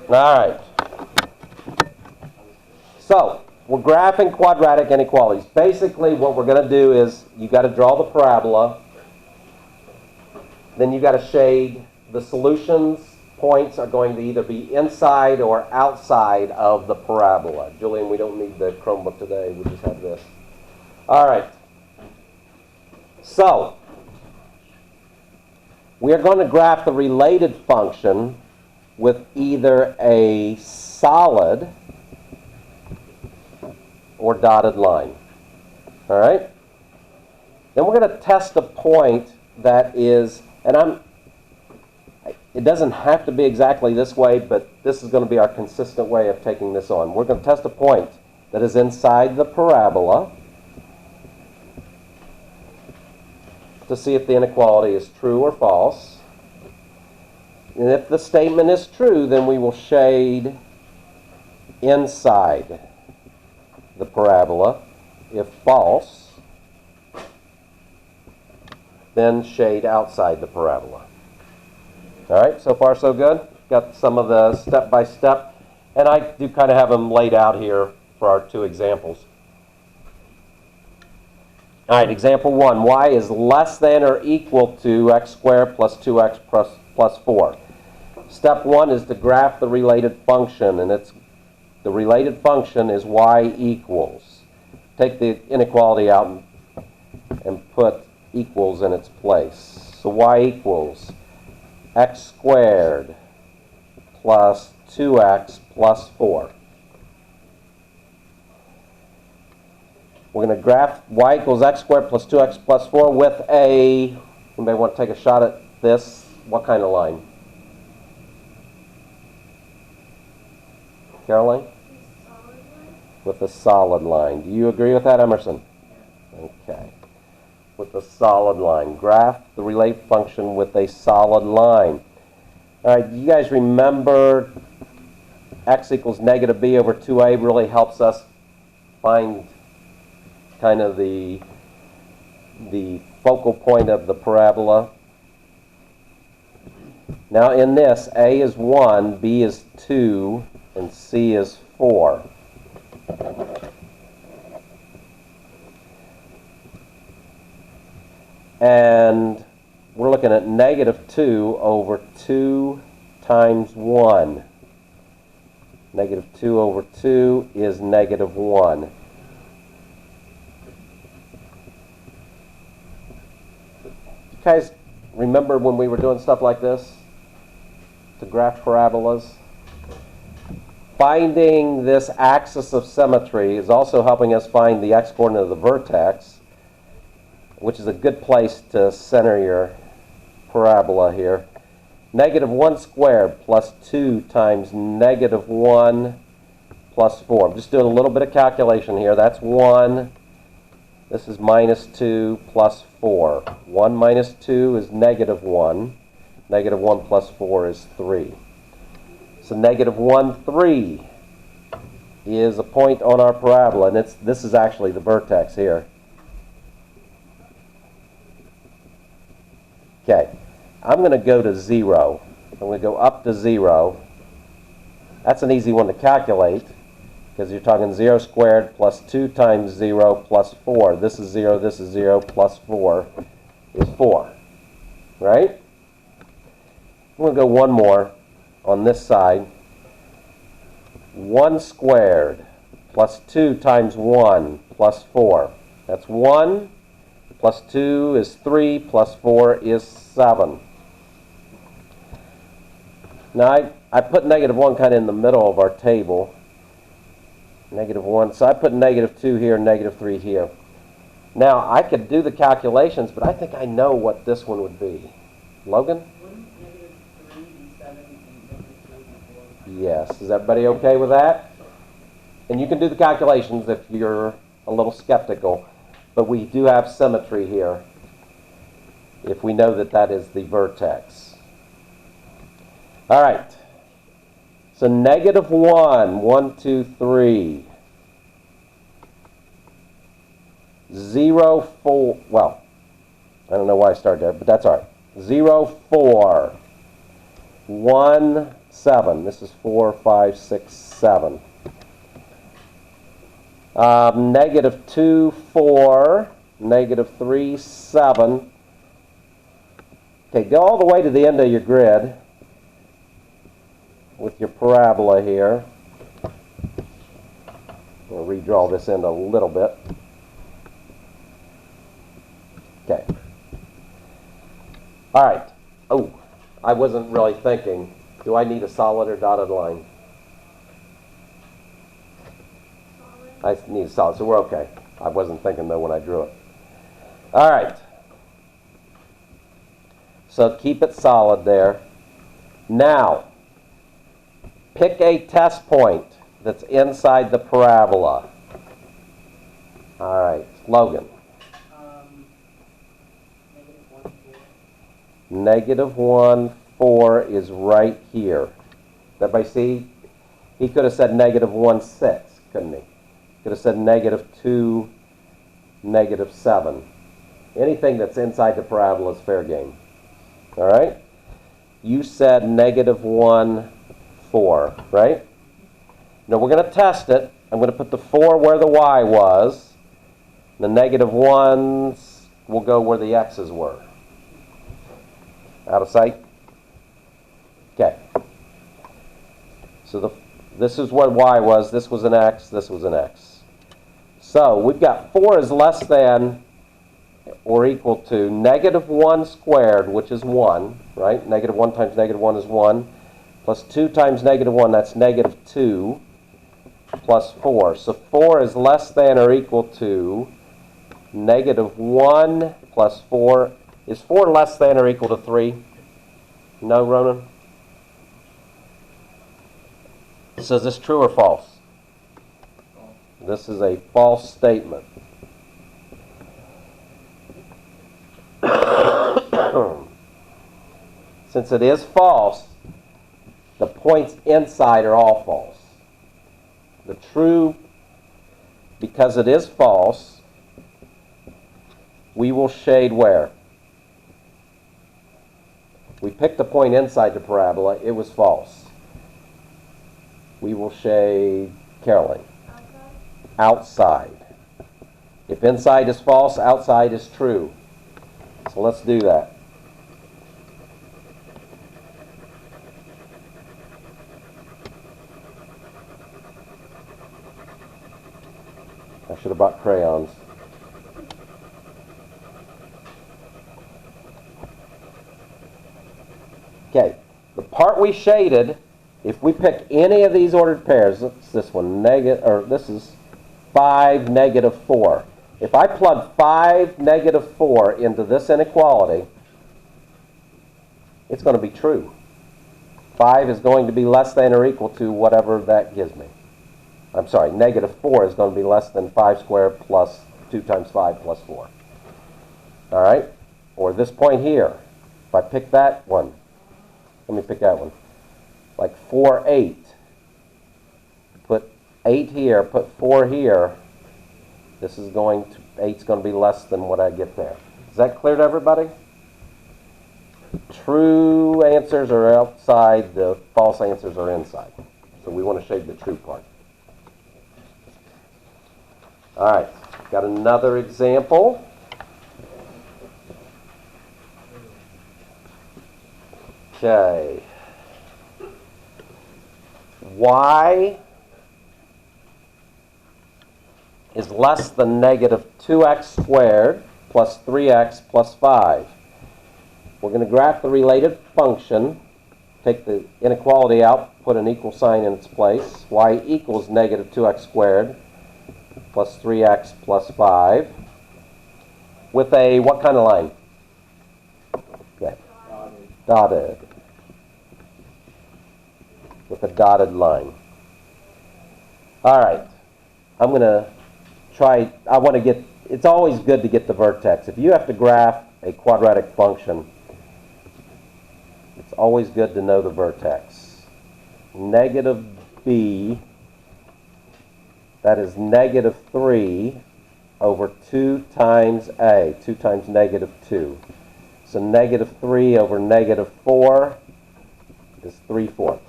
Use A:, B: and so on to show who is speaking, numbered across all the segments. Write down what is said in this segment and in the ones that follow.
A: All right. So, we're graphing quadratic inequalities. Basically, what we're going to do is you've got to draw the parabola. Then you've got to shade. The solutions points are going to either be inside or outside of the parabola. Julian, we don't need the Chromebook today. We just have this. All right. So, we are going to graph the related function with either a solid or dotted line. All right? Then we're going to test a point that is, and it doesn't have to be exactly this way, but this is going to be our consistent way of taking this on. We're going to test a point that is inside the parabola to see if the inequality is true or false. And if the statement is true, then we will shade inside the parabola. If false, then shade outside the parabola. All right, so far so good. Got some of the step-by-step, and I do kind of have them laid out here for our two examples. All right, example 1. Y is less than or equal to x squared plus 2x plus 4. Step 1 is to graph the related function, and the related function is y equals. Take the inequality out and put equals in its place. So y equals x squared plus 2x plus 4. We're going to graph y equals x squared plus 2x plus 4 with a, anybody want to take a shot at this? What kind of line? Caroline? With a solid line. Do you agree with that, Emerson? Okay. With a solid line. Graph the related function with a solid line. All right, you guys remember x equals negative b over 2a really helps us find kind of the focal point of the parabola. Now in this, a is 1, b is 2, and c is 4. And we're looking at negative 2 over 2 times 1. Negative 2 over 2 is negative 1. You guys remember when we were doing stuff like this to graph parabolas? Finding this axis of symmetry is also helping us find the x-coordinate of the vertex, which is a good place to center your parabola here. Negative 1 squared plus 2 times negative 1 plus 4. I'm just doing a little bit of calculation here. That's 1. This is minus 2 plus 4. 1 minus 2 is negative 1. Negative 1 plus 4 is 3. So negative 1, 3 is a point on our parabola, and this is actually the vertex here. Okay, I'm going to go to 0. I'm going to go up to 0. That's an easy one to calculate because you're talking 0 squared plus 2 times 0 plus 4. This is 0, plus 4 is 4. Right? I'm going to go one more on this side. 1 squared plus 2 times 1 plus 4. That's 1. Plus 2 is 3, plus 4 is 7. Now, I put negative 1 kind of in the middle of our table. Negative 1. So I put negative 2 here, negative 3 here. Now, I could do the calculations, but I think I know what this one would be. Logan? Yes. Is everybody okay with that? And you can do the calculations if you're a little skeptical. But we do have symmetry here if we know that that is the vertex. All right. So negative 1, 1, 2, 3. 0, 4. Well, I don't know why I started there, but that's all right. 0, 4. 1, 7. This is 4, 5, 6, 7. Negative 2, 4. Negative 3, 7. Okay, go all the way to the end of your grid with your parabola here. We'll redraw this in a little bit. Okay. All right. Oh, I wasn't really thinking. Do I need a solid or dotted line? I need a solid, so we're okay. I wasn't thinking, though, when I drew it. All right. So keep it solid there. Now, pick a test point that's inside the parabola. All right, Logan. Negative 1, 4 is right here. Everybody see? He could have said negative 1, 6, couldn't he? Could have said negative 2, negative 7. Anything that's inside the parabola is fair game. All right? You said negative 1, 4, right? Now we're going to test it. I'm going to put the 4 where the y was. The negative 1s will go where the x's were. Out of sight? Okay. So this is where y was. This was an x. This was an x. So we've got 4 is less than or equal to negative 1 squared, which is 1, right? Negative 1 times negative 1 is 1. Plus 2 times negative 1, that's negative 2, plus 4. So 4 is less than or equal to negative 1 plus 4. Is 4 less than or equal to 3? No, Ronan? So is this true or false? This is a false statement. Since it is false, the points inside are all false. The true, because it is false, we will shade where? We picked a point inside the parabola. It was false. We will shade, Caroline, outside. If inside is false, outside is true. So let's do that. I should have brought crayons. Okay, the part we shaded, if we pick any of these ordered pairs, it's this one, this is 5, negative 4. If I plug 5, negative 4 into this inequality, it's going to be true. 5 is going to be less than or equal to whatever that gives me. I'm sorry, negative 4 is going to be less than 5 squared plus 2 times 5 plus 4. All right? Or this point here, if I pick that one, let me pick that one. Like 4, 8. Put 8 here, put 4 here. This is going to, 8's going to be less than what I get there. Is that clear to everybody? True answers are outside, the false answers are inside. So we want to shade the true part. All right, got another example. Okay. Y is less than negative 2x squared plus 3x plus 5. We're going to graph the related function, take the inequality out, put an equal sign in its place. Y equals negative 2x squared plus 3x plus 5 with a what kind of line? Okay. Dotted. With a dotted line. All right. I'm going to try, I want to get, it's always good to get the vertex. If you have to graph a quadratic function, it's always good to know the vertex. Negative b, that is negative 3 over 2 times a, 2 times negative 2. So negative 3 over negative 4 is 3/4.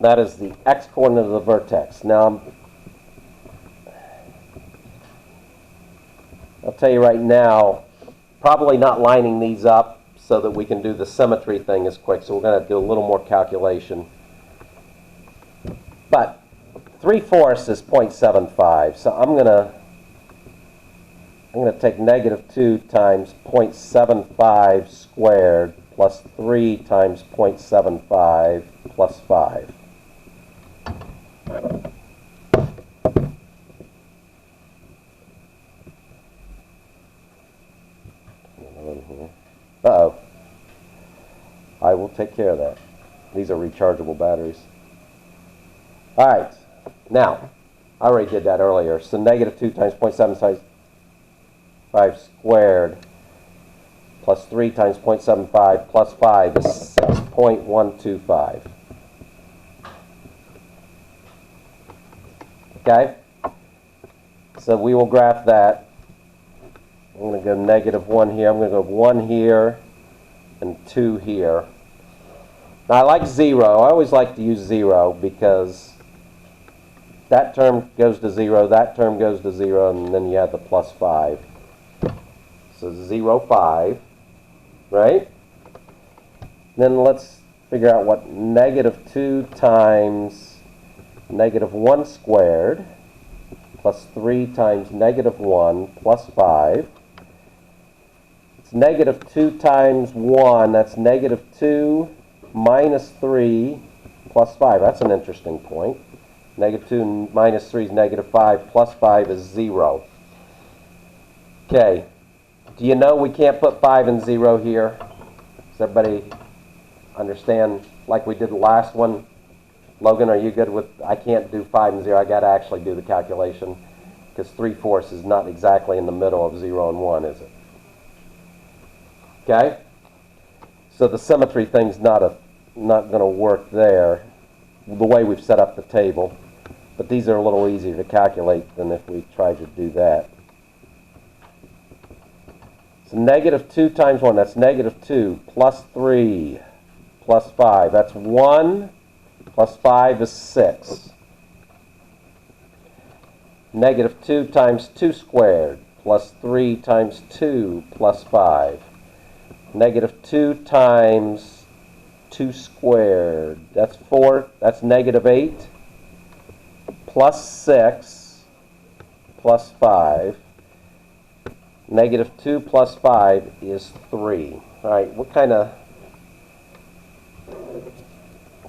A: That is the x-coordinate of the vertex. Now, I'll tell you right now, probably not lining these up so that we can do the symmetry thing as quick, so we're going to do a little more calculation. But 3/4 is 0.75, so I'm going to take -2 times 0.75 squared plus 3 times 0.75 plus 5. Uh-oh. I will take care of that. These are rechargeable batteries. All right. Now, I already did that earlier. So -2 times 0.75 squared plus 3 times 0.75 plus 5 is 6.125. Okay? So we will graph that. I'm going to go -1 here. I'm going to go 1 here and 2 here. Now, I like 0. I always like to use 0 because that term goes to 0, that term goes to 0, and then you have the plus 5. So 0, 5, right? Then let's figure out what -2 times -1 squared plus 3 times -1 plus 5. It's -2 times 1, that's -2 minus 3 plus 5. That's an interesting point. -2 minus 3 is -5, plus 5 is 0. Okay. Do you know we can't put 5 and 0 here? Does everybody understand like we did the last one? Logan, are you good with, I can't do 5 and 0. I got to actually do the calculation because 3/4 is not exactly in the middle of 0 and 1, is it? Okay? So the symmetry thing's not going to work there the way we've set up the table. But these are a little easier to calculate than if we tried to do that. So -2 times 1, that's -2, plus 3, plus 5. That's 1, plus 5 is 6. -2 times 2 squared, plus 3 times 2, plus 5. -2 times 2 squared, that's 4, that's -8. Plus 6, plus 5. -2 plus 5 is 3. All right, we're kind of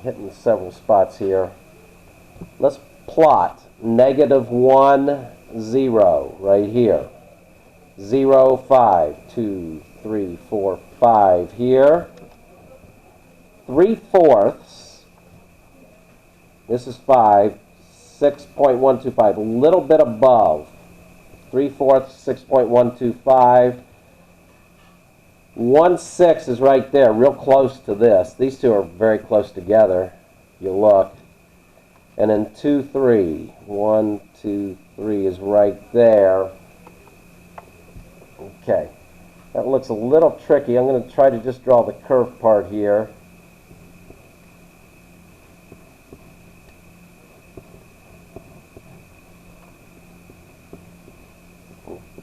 A: hitting several spots here. Let's plot -1, 0 right here. 0, 5, 2, 3, 4, 5 here. 3/4, this is 5. 6.125, a little bit above. 3/4, 6.125. 1/6 is right there, real close to this. These two are very close together, if you look. And then 2, 3. 1, 2, 3 is right there. Okay. That looks a little tricky. I'm going to try to just draw the curved part here.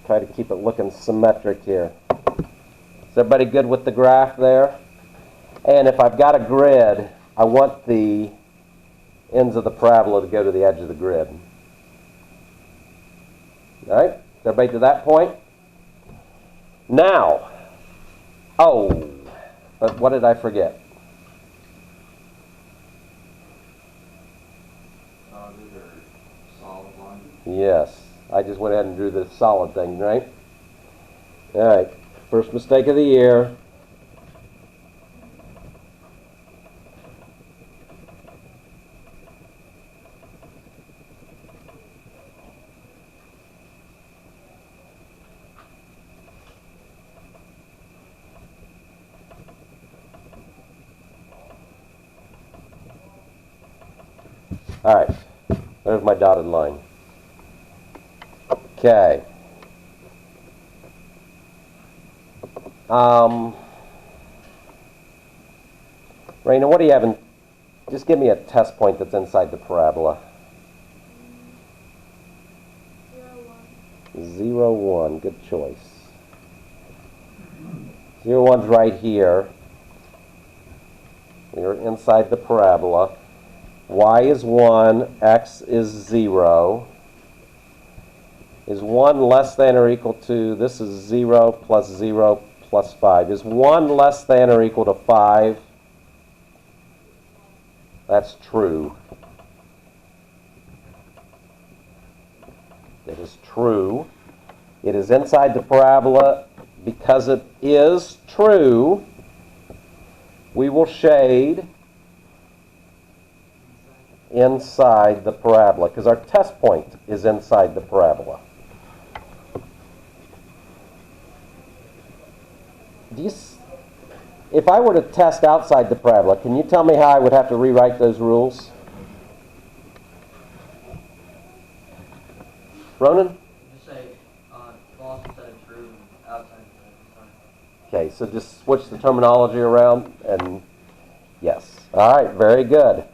A: Try to keep it looking symmetric here. Is everybody good with the graph there? And if I've got a grid, I want the ends of the parabola to go to the edge of the grid. All right? Is everybody to that point? Now, what did I forget?
B: These are solid lines.
A: Yes. I just went ahead and drew the solid thing, right? All right. First mistake of the year. All right. There's my dotted line. Okay. Raina, what do you have in Just give me a test point that's inside the parabola. 0, 1. Good choice. 0, 1's right here. We're inside the parabola. Y is 1, x is 0. Is 1 less than or equal to, this is 0 plus 5. Is 1 less than or equal to 5? That's true. It is true. It is inside the parabola. Because it is true, we will shade inside the parabola, because our test point is inside the parabola. If I were to test outside the parabola, can you tell me how I would have to rewrite those rules? Ronan?
C: Just say false instead of true, outside instead of
A: Okay, so just switch the terminology around, and yes. All right, very good.